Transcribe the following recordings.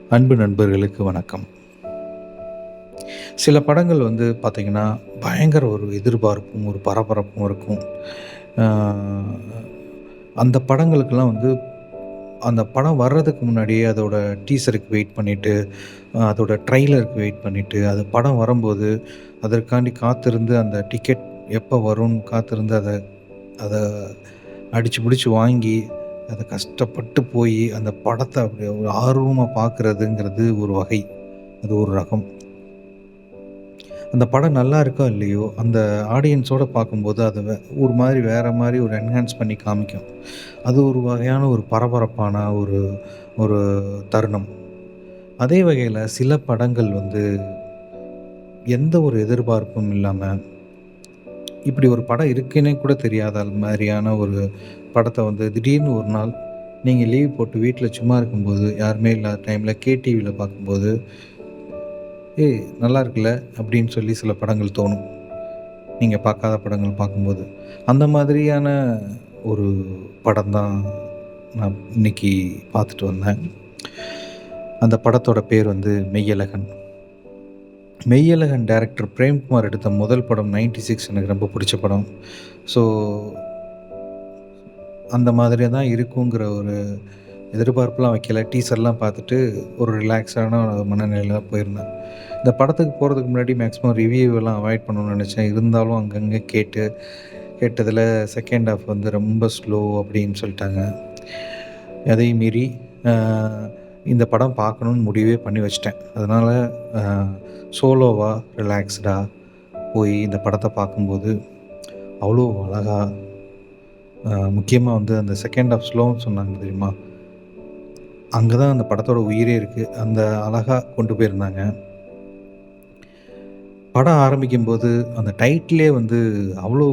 அன்பு நண்பர்களுக்கு வணக்கம். சில படங்கள் பார்த்தீங்கன்னா, பயங்கர ஒரு எதிர்பார்ப்பும், ஒரு பரபரப்பும் இருக்கும். ஆ அந்த படங்களுக்கெல்லாம் அந்த படம் வர்றதுக்கு முன்னாடியே அதோட டீசருக்கு வெயிட் பண்ணிட்டு, அதோட ட்ரெய்லருக்கு வெயிட் பண்ணிட்டு, அது படம் வரும்போது அதற்காண்டி காத்திருந்து அந்த டிக்கெட் எப்போ வரும்னு காத்திருந்து அத அத அடிச்சு பிடிச்சு வாங்கி, அத கஷ்டப்பட்டு போயி அந்த படத்த அப்படியே ஒரு ஆர்வமா பார்க்குறதுங்கிறது ஒரு வகை. அது ஒரு ரகம். அந்த படம் நல்லா இருக்கோ இல்லையோ, அந்த ஆடியன்ஸோட பார்க்கும்போது அத ஒரு மாரி வேற மாரி ஒரு என்ஹான்ஸ் பண்ணி காமிக்கும். அது ஒரு வகையான ஒரு பரபரப்பான ஒரு ஒரு தருணம். அதே வகையில சில படங்கள் எந்த ஒரு எதிர்பார்ப்பும் இல்லாம, இப்படி ஒரு படம் இருக்குன்னே கூட தெரியாத மாரியான ஒரு படத்த திடீர்னு ஒரு நாள் நீங்க லீவ் போட்டு வீட்ல சும்மா இருக்கும்போது, யாருமே இல்லாத டைம்ல கேடிவில பார்க்கும்போது, "ஏய் நல்லா இருக்குல்ல" அப்படின்னு சொல்லி சில படங்கள் தோணும். நீங்க பார்க்காத படங்கள் பார்க்கும்போது. அந்த மாதிரியான ஒரு படம் தான் நான் இன்னைக்கு பார்த்துட்டு வந்தேன். அந்த படத்தோட பேர் மெய்யழகன். மெய்யழகன் டைரக்டர் பிரேம்குமார் எடுத்த முதல் படம் 96 எனக்கு ரொம்ப பிடிச்ச படம். ஸோ, அந்த மாதிரி தான் இருக்குங்கிற ஒரு எதிர்பார்ப்புலாம் வைக்கல. டீசர்லாம் பார்த்துட்டு ஒரு ரிலாக்ஸான மனநிலையில போயிருந்தேன். இந்த படத்துக்கு போறதுக்கு முன்னாடி மேக்ஸிமம் ரிவ்யூவெல்லாம் அவாய்ட் பண்ணணும்னு நெனச்சேன். இருந்தாலும் அங்கங்க கேட்டதில செகண்ட் ஹாஃப் ரொம்ப ஸ்லோ அப்படின்னு சொல்லிட்டாங்க. அதையும் மீறி அ இந்த படம் பார்க்கணுன்னு முடிவே பண்ணி வச்சுட்டேன். அதனால அ சோலோவா ரிலாக்ஸ்டா போய் இந்த படத்த பார்க்கும்போது, அவ்வளோ அழகா முக்கியமா அந்த செகண்ட் ஹாஃப் ஸ்லோன்னு சொன்னாங்க தெரியுமா? அங்க தான் அந்த படத்தோட உயிரே இருக்கு. அந்த அழகா கொண்டு போயிருந்தாங்க. படம் ஆரம்பிக்கும்போது அந்த டைட்டிலே அவ்வளோ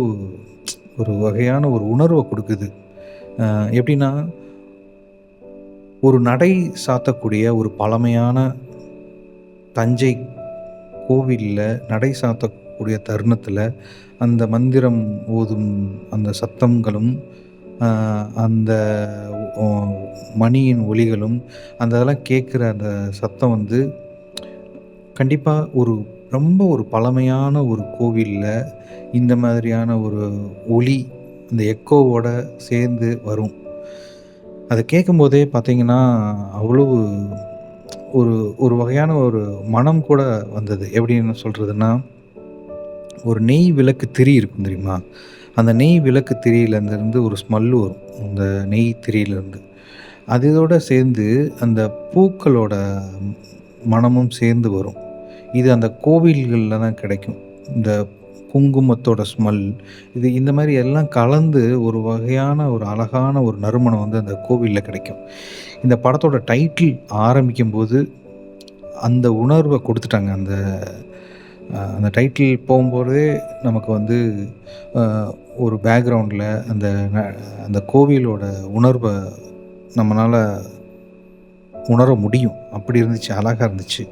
ஒரு வகையான ஒரு உணர்வ குடுக்குது. எப்படின்னா, ஒரு நடை சாத்தக்கூடிய ஒரு பழமையான தஞ்சை கோவில்ல நடை சாத்தக்கூடிய தருணத்தில, அந்த மந்திரம் ஓதும் அந்த சத்தங்களும், அ அந்த ஒ மணியின் ஒலிகளும், அந்த இதெல்லாம் கேட்குற அந்த சத்தம் கண்டிப்பா ரொம்ப ஒரு பழமையான ஒரு கோவில்ல, இந்த மாதிரியான ஒரு ஒலி, அந்த எக்கோவோட சேர்ந்து வரும். அத கேட்கும்போதே பார்த்தீங்கன்னா, அவ்வளவு ஒரு ஒரு வகையான ஒரு மனம் கூட வந்தது. எப்படின்னு சொல்றதுன்னா, ஒரு நெய் விளக்கு திரி இருக்கும் தெரியுமா? அந்த நெய் விளக்கு திரியிலேருந்து ஒரு ஸ்மெல் வரும். அந்த நெய் திரியிலேருந்து. அதோட சேர்ந்து அந்த பூக்களோட மணமும் சேர்ந்து வரும். இது அந்த கோவில்கள்ல தான் கிடைக்கும். இந்த குங்குமத்தோட ஸ்மெல், இந்த மாரி எல்லாம் கலந்து ஒரு வகையான ஒரு அழகான ஒரு நறுமணம் அந்த கோவில்ல கிடைக்கும். இந்த படத்தோட டைட்டில் ஆரம்பிக்கும்போது அந்த உணர்வ குடுத்துட்டாங்க. அந்த டைட்டில் போகும்போதே நமக்கு அ ஒரு பேக்கிரவுண்ட்ல அந்த ந அந்த கோவிலோட உணர்வ நம்மனால உணர முடியும். அப்படி இருந்துச்சு. அழகா இருந்துச்சு.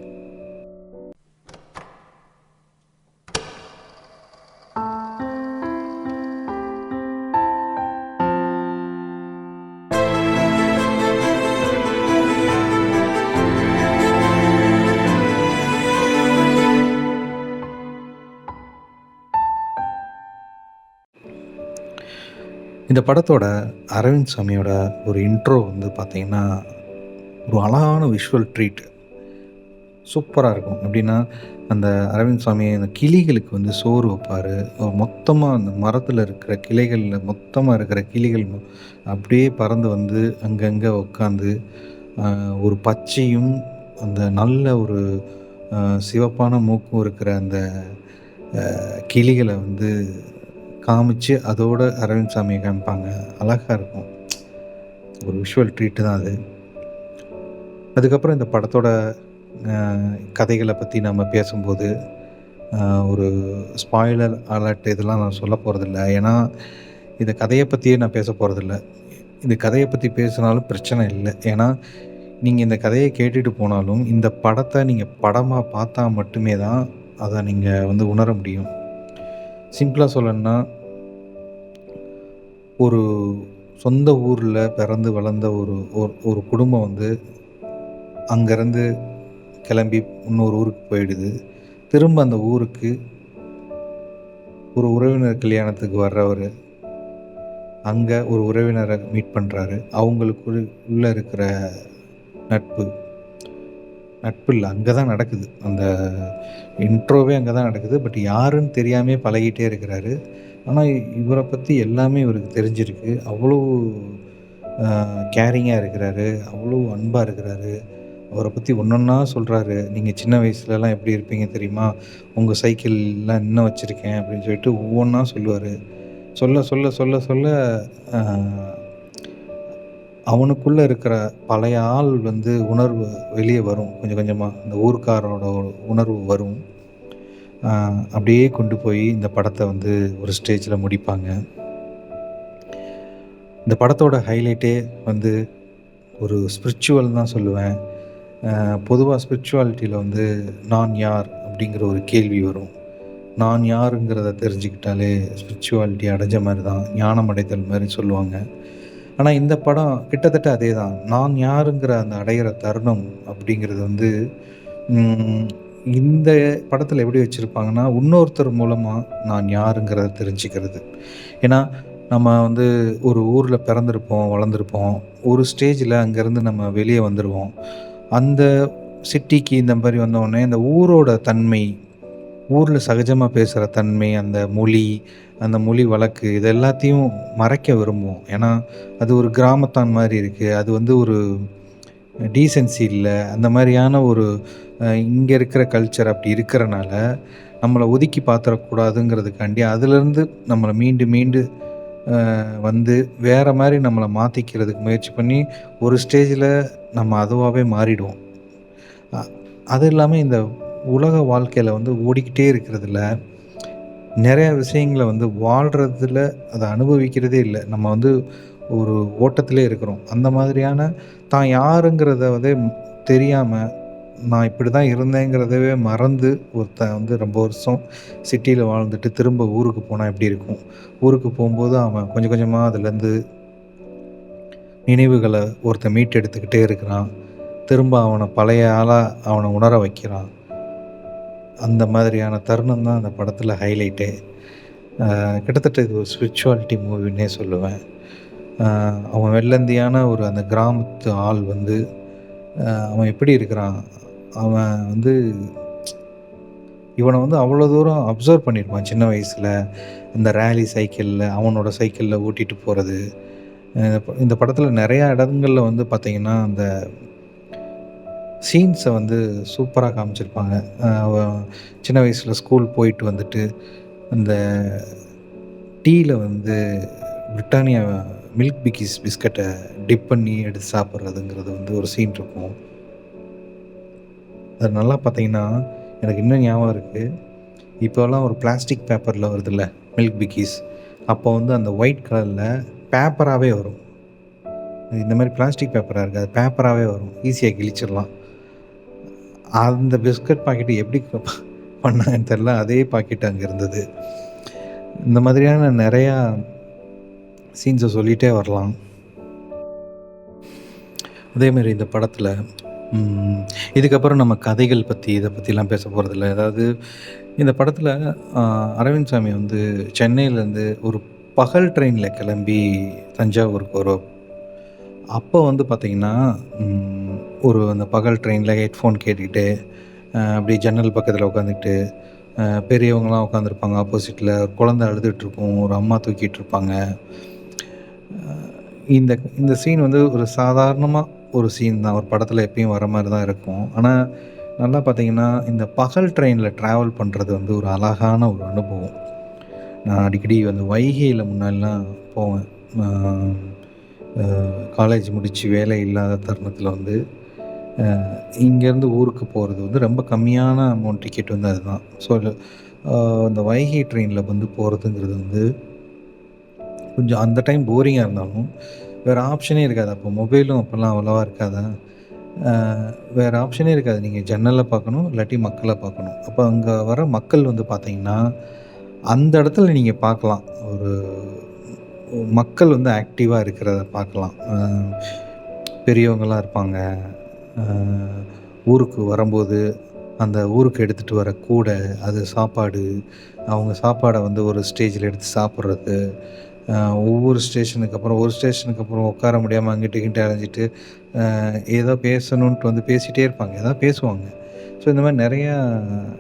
இந்த படத்தோட அரவிந்த் சாமியோட ஒரு இன்ட்ரோ பார்த்தீங்கன்னா, ஒரு அழகான விஷுவல் ட்ரீட். சூப்பரா இருக்கும். எப்படின்னா, அந்த அரவிந்த் சாமி அந்த கிளிகளுக்கு சோறு வைப்பாரு. மொத்தமா அந்த மரத்தில இருக்கிற கிளைகள்ல மொத்தமா இருக்கிற கிளிகள் அப்படியே பறந்து அங்கங்க உட்காந்து, ஒரு பச்சையும், அந்த நல்ல ஒரு சிவப்பான மூக்கும் இருக்கிற அந்த கிளிகள காமிச்சு, அதோட அரவிந்த் சாமிய காமிப்பாங்க. அழகா இருக்கும். ஒரு விஷுவல் ட்ரீட் தான் அது. அதுக்கப்புறம் இந்த படத்தோட அ கதைகள பத்தி நம்ம பேசும்போது, ஒரு ஸ்பாயிலர் அலர்ட் இதெல்லாம் நான் சொல்ல போறதில்ல. ஏன்னா, இந்த கதைய பத்தியே நான் பேச போறதில்ல. இந்த கதைய பத்தி பேசினாலும் பிரச்சனை இல்ல. ஏன்னா, நீங்க இந்த கதைய கேட்டுட்டு போனாலும், இந்த படத்த நீங்க படமா பார்த்தா மட்டுமே தான், அத நீங்க உணர முடியும். சிம்பிளா சொல்லணும்னா, ஒரு சொந்த ஊர்ல பிறந்து வளர்ந்த ஒரு ஒரு ஒரு குடும்பம் அங்கேருந்து கிளம்பி இன்னொரு ஊருக்கு போயிடுது. திரும்ப அந்த ஊருக்கு ஒரு உறவினர் கல்யாணத்துக்கு வர்றவர் அங்கே ஒரு உறவினரை மீட் பண்ணுறாரு. அவங்களுக்குள்ள இருக்கிற நட்பு நட்பு இல்லை, அங்கே தான் நடக்குது. அந்த இன்ட்ரோவே அங்கே தான் நடக்குது. பட் யாருன்னு தெரியாமே பழகிட்டே இருக்கிறாரு. ஆனால் இவரை பற்றி எல்லாமே இவருக்கு தெரிஞ்சிருக்கு. அவ்வளோ கேரிங்காக இருக்கிறாரு, அவ்வளோ அன்பாக இருக்கிறாரு. அவரை பற்றி ஒன்றொன்னா சொல்கிறாரு. நீங்கள் சின்ன வயசுலலாம் எப்படி இருப்பீங்க தெரியுமா? உங்கள் சைக்கிள்லாம் இன்னும் வச்சுருக்கேன் அப்படின்னு சொல்லிட்டு ஒவ்வொன்றா சொல்லுவார். சொல்ல சொல்ல சொல்ல சொல்ல அவனுக்குள்ளே இருக்கிற பழைய ஆள் உணர்வு வெளியே வரும். கொஞ்சம் கொஞ்சமாக இந்த ஊர்க்காரோட உணர்வு வரும். அப்படியே கொண்டு போய் இந்த படத்தை ஒரு ஸ்டேஜில் முடிப்பாங்க. இந்த படத்தோட ஹைலைட்டே ஒரு ஸ்பிரிச்சுவல் தான் சொல்லுவேன். பொதுவாக ஸ்பிரிச்சுவாலிட்டியில் நான் யார் அப்படிங்கிற ஒரு கேள்வி வரும். நான் யாருங்கிறத தெரிஞ்சுக்கிட்டாலே ஸ்பிரிச்சுவாலிட்டி அடைஞ்ச மாதிரி தான், ஞானம் அடைதல் மாதிரி சொல்லுவாங்க. ஆனால் இந்த படம் கிட்டத்தட்ட அதே தான். நான் யாருங்கிற அந்த அடையிற தருணம் அப்படிங்கிறது இந்த படத்தில் எப்படி வச்சுருப்பாங்கன்னா, இன்னொருத்தர் மூலமாக நான் யாருங்கிறத தெரிஞ்சுக்கிறது. ஏன்னா நம்ம ஒரு ஊரில் பிறந்திருப்போம், வளர்ந்துருப்போம். ஒரு ஸ்டேஜில் அங்கேருந்து நம்ம வெளியே வந்துடுவோம். அந்த சிட்டிக்கு இந்த மாதிரி வந்தோடனே இந்த ஊரோட தன்மை, ஊரில் சகஜமாக பேசுகிற தன்மை, அந்த மொழி வழக்கு இது எல்லாத்தையும் மறைக்க விரும்புவோம். ஏன்னா அது ஒரு கிராமத்தான் மாதிரி இருக்குது. அது ஒரு டீசென்சி இல்லை. அந்த மாதிரியான ஒரு இங்கே இருக்கிற கல்ச்சர் அப்படி இருக்கிறனால நம்மளை ஒதுக்கி பார்த்துடக்கூடாதுங்கிறதுக்காண்டி அதிலேருந்து நம்மளை மீண்டு வேறு மாதிரி நம்மளை மாற்றிக்கிறதுக்கு முயற்சி பண்ணி ஒரு ஸ்டேஜில் நம்ம அதுவாகவே மாறிடுவோம். அது இல்லாமல் இந்த உலக வாழ்க்கையில் ஓடிக்கிட்டே இருக்கிறதுல நிறையா விஷயங்களை வாழ்கிறதுல அதை அனுபவிக்கிறதே இல்லை. நம்ம ஒரு ஓட்டத்திலே இருக்கிறோம். அந்த மாதிரியான தான் யாருங்கிறத தெரியாமல் நான் இப்படி தான் இருந்தேங்கிறதவே மறந்து ஒருத்தன் ரொம்ப வருஷம் சிட்டியில் வாழ்ந்துட்டு திரும்ப ஊருக்கு போனால் எப்படி இருக்கும்? ஊருக்கு போகும்போது அவன் கொஞ்சம் கொஞ்சமாக அதுலேருந்து நினைவுகளை ஒருத்தன் மீட்டெடுத்துக்கிட்டே இருக்கிறான். திரும்ப அவனை பழைய ஆளாக அவனை உணர வைக்கிறான். அந்த மாதிரியான தருணம் தான் அந்த படத்தில் ஹைலைட்டே. கிட்டத்தட்ட இது ஒரு ஸ்பிரிச்சுவாலிட்டி மூவின்னே சொல்லுவேன். அவன் வெள்ளந்தியான அந்த கிராமத்து ஆள் அவன் எப்படி இருக்கிறான்? அவன் இவனை அவ்வளோ தூரம் அப்சர்வ் பண்ணியிருப்பான் சின்ன வயசில். இந்த ரேலி சைக்கிளில் அவனோட சைக்கிளில் ஓட்டிகிட்டு போகிறது. இந்த படத்தில் நிறையா இடங்களில் பார்த்திங்கன்னா அந்த சீன்ஸை சூப்பராக காமிச்சிருப்பாங்க. அவன் சின்ன வயசில் ஸ்கூல் போயிட்டு வந்துட்டு அந்த டீயில் பிரிட்டானியா மில்க் பிக்கிஸ் பிஸ்கட்டை டிப் பண்ணி எடுத்து சாப்பிட்றதுங்கிறது ஒரு சீன் இருக்கும். அது நல்லா பார்த்திங்கன்னா எனக்கு இன்னும் ஞாபகம் இருக்குது. இப்போல்லாம் ஒரு பிளாஸ்டிக் பேப்பரில் வருதுல்ல மில்க் பிக்கிஸ், அப்போ அந்த ஒயிட் கலரில் பேப்பராகவே வரும். இந்த மாதிரி பிளாஸ்டிக் பேப்பராக இருக்குது, அது பேப்பராகவே வரும், ஈஸியாக கிழிச்சிடலாம். அந்த பிஸ்கட் பாக்கெட்டு எப்படி பண்ணாங்கன்னு தெரில, அதே பாக்கெட் அங்கே இருந்தது. இந்த மாதிரியான நிறையா சீன்ஸை சொல்லிகிட்டே வரலாம். அதேமாரி இந்த படத்தில் இதுக்கப்புறம் நம்ம கதைகள் பற்றி இதை பற்றிலாம் பேச போகிறதில்ல. அதாவது இந்த படத்தில் அரவிந்த் சாமி சென்னையிலேருந்து ஒரு பகல் ட்ரெயினில் கிளம்பி தஞ்சாவூருக்கு வருவோம். அப்போ பார்த்திங்கன்னா அந்த பகல் ட்ரெயினில் ஹெட்ஃபோன் கேட்டுக்கிட்டு அப்படியே ஜன்னல் பக்கத்தில் உட்காந்துக்கிட்டு பெரியவங்களாம் உட்காந்துருப்பாங்க. ஆப்போசிட்டில் ஒரு குழந்தை அழுதுகிட்ருக்கும், ஒரு அம்மா தூக்கிட்டு இருப்பாங்க. இந்த சீன் ஒரு சாதாரணமாக ஒரு சீன் தான், ஒரு படத்தில் எப்பயும் வர மாதிரி தான் இருக்கும். ஆனால் நல்லா பார்த்திங்கன்னா இந்த பகல் ட்ரெயினில் ட்ராவல் பண்ணுறது ஒரு அழகான ஒரு அனுபவம். நான் அடிக்கடி வைகையில் முன்னாடிலாம் போவேன். காலேஜ் முடித்து வேலை இல்லாத தருணத்தில் இங்கேருந்து ஊருக்கு போகிறது ரொம்ப கம்மியான அமௌண்ட் டிக்கெட் அதுதான். ஸோ இந்த வைகை ட்ரெயினில் போகிறதுங்கிறது கொஞ்சம் அந்த டைம் போரிங்காக இருந்தாலும் வேறு ஆப்ஷனே இருக்காது. அப்போ மொபைலும் அப்போல்லாம் அவ்வளோவா இருக்காதா, வேறு ஆப்ஷனே இருக்காது. நீங்கள் ஜன்னலில் பார்க்கணும், இல்லாட்டி மக்களை பார்க்கணும். அப்போ அங்கே வர மக்கள் பார்த்திங்கன்னா அந்த இடத்துல நீங்கள் பார்க்கலாம், ஒரு மக்கள் ஆக்டிவாக இருக்கிறத பார்க்கலாம். பெரியவங்களாம் இருப்பாங்க, அ ஊருக்கு வரும்போது, அந்த ஊருக்கு எடுத்துட்டு வர கூடை, அது சாப்பாடு, அவங்க சாப்பாட வந்து ஒரு ஸ்டேஜில எடுத்து சாப்பிட்றது. அ ஒவ்வொரு ஸ்டேஷனுக்கு அப்புறம் ஒரு ஸ்டேஷனுக்கு அப்புறம் உட்கார முடியாம அங்கிட்டு இங்கிட்டு அலைஞ்சிட்டு, ஏதோ பேசணுன்ட்டு வந்து பேசிட்டே இருப்பாங்க. ஏதாவது பேசுவாங்க. ஸோ இந்த மாரி நெறையா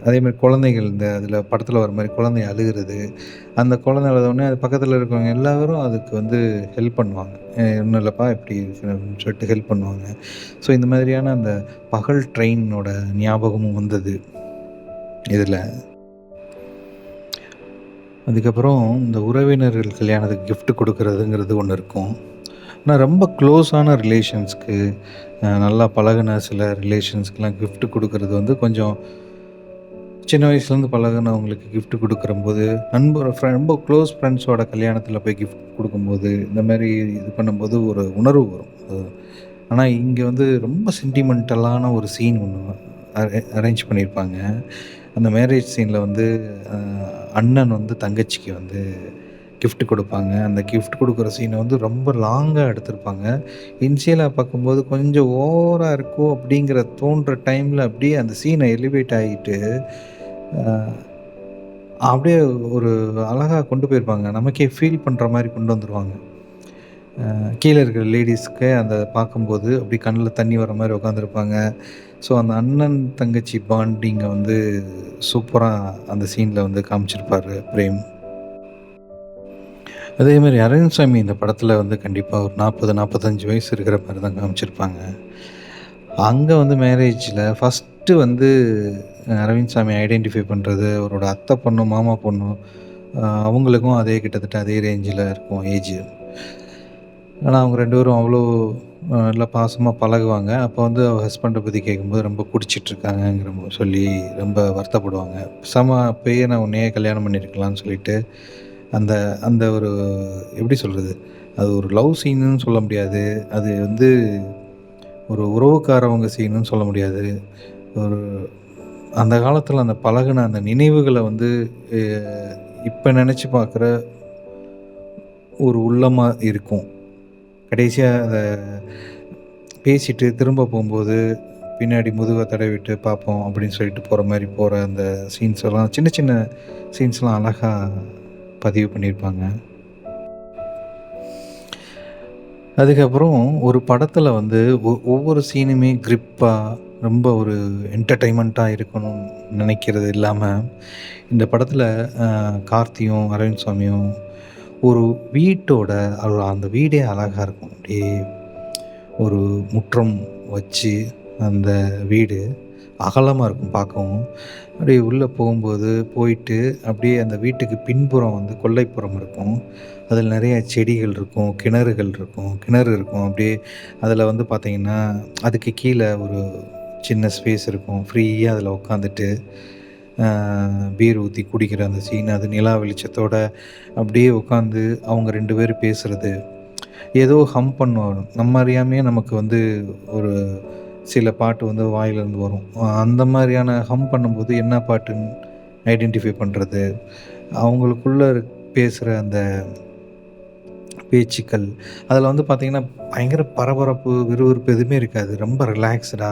அதேமாரி குழந்தைகள் இந்த அதில படத்தில வர மாரி குழந்தை அழுகுறது. அந்த குழந்தை அழுதவுடனே அது பக்கத்தில இருக்கிறவங்க எல்லாரும் அதுக்கு வந்து ஹெல்ப் பண்ணுவாங்க. ஒண்ணும் இல்லப்பா இப்படி இருக்கு அப்படின்னு சொல்லிட்டு ஹெல்ப் பண்ணுவாங்க. ஸோ இந்த மாதிரியான அந்த பகல் ட்ரெயினோட ஞாபகமும் வந்தது இதில. அதுக்கப்புறம் இந்த உறவினர்கள் கல்யாணத்துக்கு கிஃப்ட் குடுக்குறதுங்கிறது ஒண்ணு இருக்கும். ஆனா ரொம்ப க்ளோஸான ரிலேஷன்ஸ்க்கு நல்லா பழகுன சில ரிலேஷன்ஸ்க்குலாம் கிஃப்ட் குடுக்குறது வந்து கொஞ்சம் சின்ன வயசுலேருந்து பழகுனவங்களுக்கு கிஃப்ட் குடுக்குறம்போது, ரொம்ப க்ளோஸ் ஃப்ரெண்ட்ஸோட கல்யாணத்தில போய் கிஃப்ட் குடுக்கும்போது, இந்த மாரி இது பண்ணும்போது ஒரு உணர்வு வரும். ஆனா இங்க வந்து ரொம்ப சென்டிமென்டலான ஒரு சீன் ஒண்ணு அரேஞ்ச் பண்ணியிருப்பாங்க. அந்த மேரேஜ் சீன்ல வந்து அ அண்ணன் வந்து தங்கச்சிக்கு வந்து கிஃப்ட் குடுப்பாங்க. அந்த கிஃப்ட் குடுக்குற சீன வந்து ரொம்ப லாங்கா எடுத்திருப்பாங்க. இனிஷியலா பார்க்கும்போது கொஞ்சம் ஓவரா இருக்கோ! அப்படிங்கிற தோன்ற டைம்ல அப்படியே அந்த சீன எலிவேட் ஆகிட்டு, அ அப்படியே ஒரு அழகா கொண்டு போயிருப்பாங்க. நமக்கே ஃபீல் பண்ற மாரி கொண்டு வந்துருவாங்க. கீழ இருக்கிற லேடீஸ்க்கு அந்த பார்க்கும்போது அப்படியே கண்ல தண்ணி வர மாரி உட்காந்துருப்பாங்க. ஸோ அந்த அண்ணன், தங்கச்சி பாண்டிங்க வந்து சூப்பரா அந்த சீன்ல வந்து காமிச்சிருப்பாரு பிரேம். அதேமாரி அரவிந்த்சாமி இந்த படத்துல வந்து கண்டிப்பா ஒரு 40, 45 வயசு இருக்கிற மாரி தான் காமிச்சிருப்பாங்க. அங்க வந்து மேரேஜ்ல ஃபர்ஸ்ட்டு வந்து அரவிந்த்சாமி ஐடென்டிஃபை பண்றது அவரோட அத்தை பொண்ணும், மாமா பொண்ணும். அவங்களுக்கும் அதே கிட்டத்தட்ட அதே ரேஞ்சில இருக்கும் ஏஜ். ஆனா அவங்க 2 பேரும் அவ்வளோ நல்லா பாசமா பழகுவாங்க. அப்போ வந்து அவ ஹஸ்பண்ட பத்தி கேட்கும்போது ரொம்ப குடிச்சிட்டுருக்காங்கங்கிற சொல்லி ரொம்ப வருத்தப்படுவாங்க. பேசாம அப்பயே நான் உன்னையே கல்யாணம் பண்ணியிருக்கலாம்னு சொல்லிட்டு, அந்த அந்த ஒரு எப்படி சொல்றது? அது ஒரு லவ் சீனுன்னு சொல்ல முடியாது. அது வந்து ஒரு உறவுக்காரவங்க சீனுன்னு சொல்ல முடியாது. ஒரு அந்த காலத்தில அந்த பழகுன அந்த நினைவுகள வந்து எ இப்ப நெனச்சு பார்க்குற ஒரு உள்ளமா இருக்கும். கடைசியா அத பேசிட்டு திரும்ப போம்போது, பின்னாடி முதுக தடவிட்டு பார்ப்போம் அப்படின்னு சொல்லிட்டு போற மாரி போற அந்த சீன்ஸ் எல்லாம் சின்ன சின்ன சீன்ஸ்லாம் அழகா பதிவு பண்ணியிருப்பாங்க. அதுக்கப்புறம் ஒரு படத்துல வந்து ஒவ்வொரு சீனுமே கிரிப்பா, ரொம்ப ஒரு என்டர்டெயின்மெண்ட்டா இருக்கணும்னு நினைக்கிறது இல்லாம, இந்த படத்துல கார்த்தியும், அரவிந்த் சாமியும் ஒரு வீட்டோட அந்த வீடே அழகா இருக்கும். அப்படியே ஒரு முற்றம் வச்சு அந்த வீடு அகலமா இருக்கும் பார்க்கவும். அப்படியே உள்ள போகும்போது போயிட்டு, அப்படியே அந்த வீட்டுக்கு பின்புறம் வந்து கொல்லைப்புறம் இருக்கும். அதில நெறைய செடிகள் இருக்கும், கிணறுகள் இருக்கும், கிணறு இருக்கும். அப்படியே அதில வந்து பார்த்தீங்கன்னா, அதுக்கு கீழ ஒரு சின்ன ஸ்பேஸ் இருக்கும். ஃப்ரீயா அதில உட்காந்துட்டு, அ பீர் ஊத்தி குடிக்கிற அந்த சீன், அது நிலா வெளிச்சத்தோட அப்படியே உட்காந்து அவங்க 2 பேரும் பேசுறது. ஏதோ ஹம் பண்ணுவோம். நம்ம அறியாமயே நமக்கு வந்து ஒரு சில பாட்டு வந்து வாயிலருந்து வரும். அந்த மாரியான ஹம் பண்ணும்போது என்ன பாட்டுன்னு ஐடென்டிஃபை பண்றது. அவங்களுக்குள்ள பேசுற அந்த பேச்சுக்கள், அதில வந்து பார்த்தீங்கன்னா, பயங்கர பரபரப்பு, விறுவிறுப்பு எதுவுமே இருக்காது. ரொம்ப ரிலாக்ஸ்டா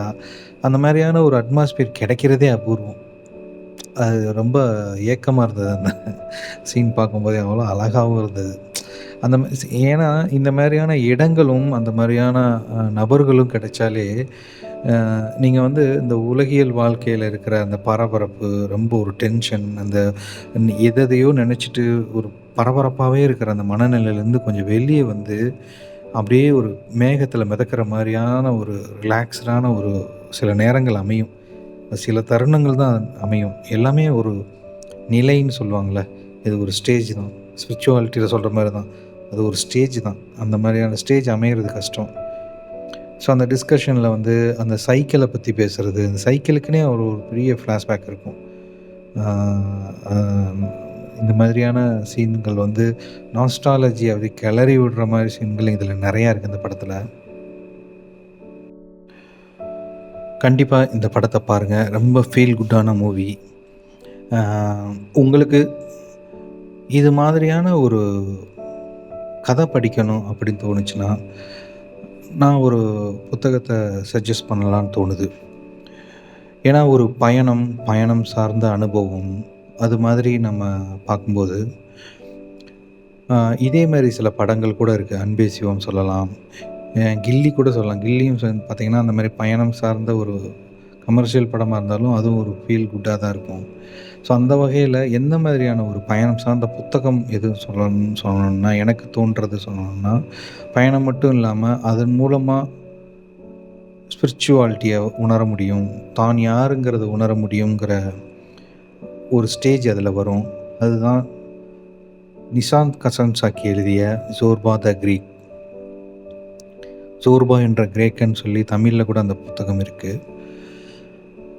அந்த மாரியான ஒரு அட்மாஸ்பியர் கிடைக்கிறதே அபூர்வம். அது ரொம்ப ஏக்கமா இருந்தது அந்த சீன் பார்க்கும்போதே அவ்வளோ அழகாவும் இருந்தது. அந்த ஏன்னா இந்த மாரியான இடங்களும், அந்த மாரியான நபர்களும் கிடைச்சாலே, நீங்க வந்து இந்த உலகியல் வாழ்க்கையில இருக்கிற அந்த பரபரப்பு, ரொம்ப ஒரு டென்ஷன், அந்த எதெதையோ நெனச்சுட்டு ஒரு பரபரப்பாவே இருக்கிற அந்த மனநிலையிலேருந்து கொஞ்சம் வெளிய வந்து, அப்படியே ஒரு மேகத்தில மிதக்கிற மாரியான ஒரு ரிலாக்ஸ்டான ஒரு சில நேரங்கள் அமையும். சில தருணங்கள் தான் அமையும். எல்லாமே ஒரு நிலைன்னு சொல்லுவாங்கள்ல, இது ஒரு ஸ்டேஜ் தான். ஸ்பிரிச்சுவாலிட்டில சொல்ற மாரி தான். அது ஒரு ஸ்டேஜ் தான். அந்த மாரியான ஸ்டேஜ் அமையறது கஷ்டம். ஸோ அந்த டிஸ்கஷன்ல வந்து அந்த சைக்கிள பத்தி பேசுறது, அந்த சைக்கிளுக்குன்னே ஒரு ஒரு பெரிய ஃப்ளாஷ்பேக் இருக்கும். ஆ அ இந்த மாதிரியான சீன்கள் வந்து நாஸ்டாலஜிய அப்படியே கிளறி விடுற மாரி சீன்கள் இதில நெறையா இருக்கு இந்த படத்தில. கண்டிப்பா இந்த படத்த பாருங்க. ரொம்ப ஃபீல் குட்டான மூவி. ஆ உங்களுக்கு இது மாதிரியான ஒரு கதை படிக்கணும் அப்படின்னு தோணுச்சுன்னா, நான் ஒரு புத்தகத்த சஜெஸ்ட் பண்ணலான்னு தோணுது. ஏன்னா ஒரு பயணம் சார்ந்த அனுபவம் அது மாதிரி நம்ம பார்க்கும்போது, இதே மாரி சில படங்கள் கூட இருக்கு. அன்பே சிவம் சொல்லலாம். கில்லி கூட சொல்லலாம். கில்லியும் பார்த்தீங்கன்னா, அந்த மாரி பயணம் சார்ந்த ஒரு கமர்ஷியல் படமா இருந்தாலும், அதுவும் ஒரு ஃபீல் குட்டா தான் இருக்கும். ஸோ அந்த வகையில எந்த மாதிரியான ஒரு பயணம் சார்ந்த புத்தகம் எது சொல்லணும்னா, எனக்கு தோன்றது சொல்லணும்னா, பயணம் மட்டும் இல்லாம, அதன் மூலமா ஸ்பிரிச்சுவாலிட்டிய உணர முடியும். தான் யாருங்கிறத உணர முடியுங்கிற ஒரு ஸ்டேஜ் அதில வரும். அதுதான் நிசாந்த் கசன்சாக்கி எழுதிய "ஜோர்பா த கிரீக்". ஜோர்பா என்ற கிரேக்கன்னு சொல்லி தமிழ்ல கூட அந்த புத்தகம் இருக்கு.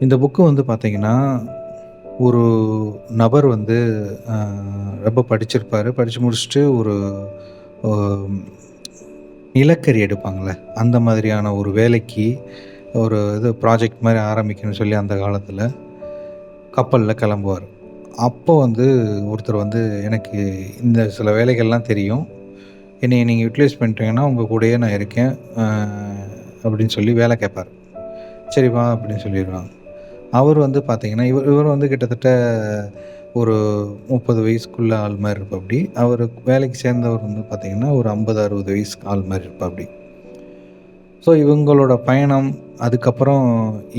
இந்த புக்கு வந்து பார்த்தீங்கன்னா, ஒரு நபர் வந்து அ ரொம்ப படிச்சிருப்பாரு. படிச்சு முடிச்சுட்டு ஒரு அ நிலக்கரி எடுப்பாங்கள்ல, அந்த மாதிரியான ஒரு வேலைக்கு ஒரு இது ப்ராஜெக்ட் மாரி ஆரம்பிக்கணும்னு சொல்லி அந்த காலத்தில கப்பல்ல கிளம்புவாரு. அப்போ வந்து ஒருத்தர் வந்து, "எனக்கு இந்த சில வேலைகள்லாம் தெரியும். என்னைய நீங்க யுட்டிலைஸ் பண்ணிட்டீங்கன்னா, உங்க கூடயே நான் இருக்கேன்." அ அப்படின்னு சொல்லி வேலை கேட்பாரு. "சரி வா" அப்படின்னு சொல்லிருவாங்க. அவர் வந்து பார்த்தீங்கன்னா, இவர் வந்து கிட்டத்தட்ட ஒரு 30 வயசுக்குள்ள ஆள் மாரி இருப்பாப்படி. அவரு வேலைக்கு சேர்ந்தவர் வந்து பார்த்தீங்கன்னா, ஒரு 50, 60 வயசுக்கு ஆள் மாரி இருப்பாப்படி. ஸோ இவங்களோட பயணம், அதுக்கப்புறம்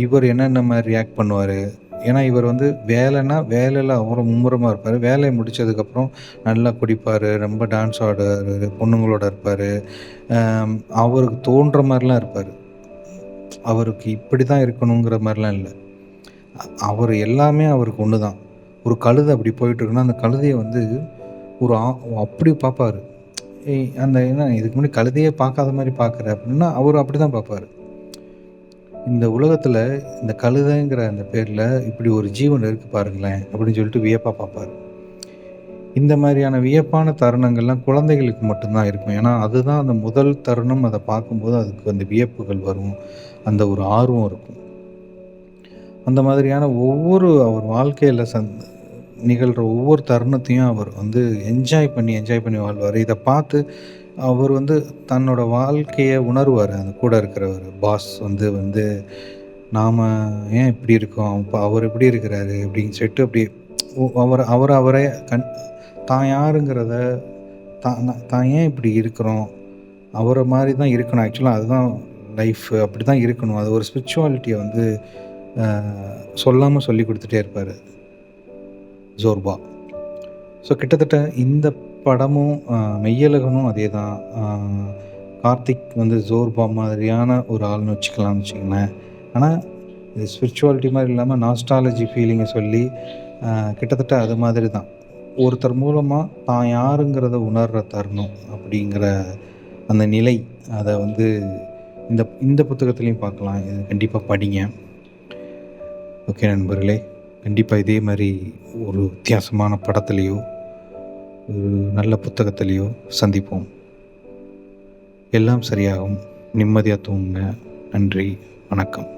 இவர் என்னென்ன மாரி ரியாக்ட் பண்ணுவாரு. ஏன்னா இவர் வந்து வேலைன்னா, வேலையில அவ்வளோ மும்முரமா இருப்பாரு. வேலைய முடிச்சதுக்கப்புறம் நல்லா குடிப்பாரு, ரொம்ப டான்ஸ் ஆடுவாரு, பொண்ணுங்களோட இருப்பாரு. அவருக்கு தோன்ற மாரிலாம் இருப்பாரு. அவருக்கு இப்படி தான் இருக்கணுங்கிற மாரிலாம் இல்ல. அவரு எல்லாமே அவருக்கு ஒண்ணு தான். ஒரு கழுதை அப்படி போயிட்டுருக்குன்னா, அந்த கழுதைய வந்து ஒரு அப்படி பார்ப்பாரு. அந்த என்ன இதுக்கு முன்னாடி கழுதையே பார்க்காத மாரி பார்க்குற அப்படின்னா, அவரு அப்படிதான் பார்ப்பாரு. இந்த உலகத்துல இந்த கழுதைங்கிற அந்த பேர்ல இப்படி ஒரு ஜீவன் இருக்கு பாருங்களேன், அப்படின்னு சொல்லிட்டு வியப்பா பார்ப்பாரு. இந்த மாரியான வியப்பான தருணங்கள்லாம் குழந்தைகளுக்கு மட்டும் தான் இருக்கும். ஏன்னா, அதுதான் அந்த முதல் தருணம். அத பார்க்கும்போது அதுக்கு அந்த வியப்புகள் வரும். அந்த ஒரு ஆர்வம் இருக்கும். அந்த மாதிரியான ஒவ்வொரு அவர் வாழ்க்கையில நிகழ்ற ஒவ்வொரு தருணத்தையும் அவர் வந்து என்ஜாய் பண்ணி வாழ்வாரு. இத பார்த்து அவர் வந்து தன்னோட வாழ்க்கைய உணருவாரு. அந்த கூட இருக்கிறவரு பாஸ் வந்து வந்து நாம ஏன் இப்படி இருக்கோம்? இப்ப அவர் எப்படி இருக்கிறாரு? அப்படின்னு சொல்லிட்டு அப்படி அவரே தான் யாருங்கிறத தான் ஏன் இப்படி இருக்கிறோம்? அவர மாரி தான் இருக்கணும். ஆக்சுவலா அதுதான் லைஃப். அப்படி தான் இருக்கணும். அது ஒரு ஸ்பிரிச்சுவாலிட்டிய வந்து அ சொல்லாம சொல்லிக் குடுத்துட்டே இருப்பாரு, ஜோர்பா. ஸோ கிட்டத்தட்ட இந்த படமும் மெய்யழகனும் அதேதான். கார்த்திக் வந்து ஜோர்பா மாதிரியான ஒரு ஆள்னு வச்சுக்கலாம்னு வச்சுக்கங்களேன். ஆனா, இது ஸ்பிரிச்சுவாலிட்டி மாரி இல்லாம நாஸ்டாலஜி ஃபீலிங்க சொல்லி கிட்டத்தட்ட அது மாதிரி தான். ஒருத்தர் மூலமா தான் யாருங்கிறத உணர்ற தருணம் அப்படிங்கிற அந்த நிலை, அத வந்து இந்த இந்த புத்தகத்திலயும் பார்க்கலாம். இது கண்டிப்பா படிங்க. ஓகே நண்பர்களே. கண்டிப்பா இதே மாரி ஒரு வித்தியாசமான படத்திலயோ, ஒரு நல்ல புத்தகத்திலயோ சந்திப்போம். எல்லாம் சரியாகும். நிம்மதியா தூங்குங்க. நன்றி. வணக்கம்.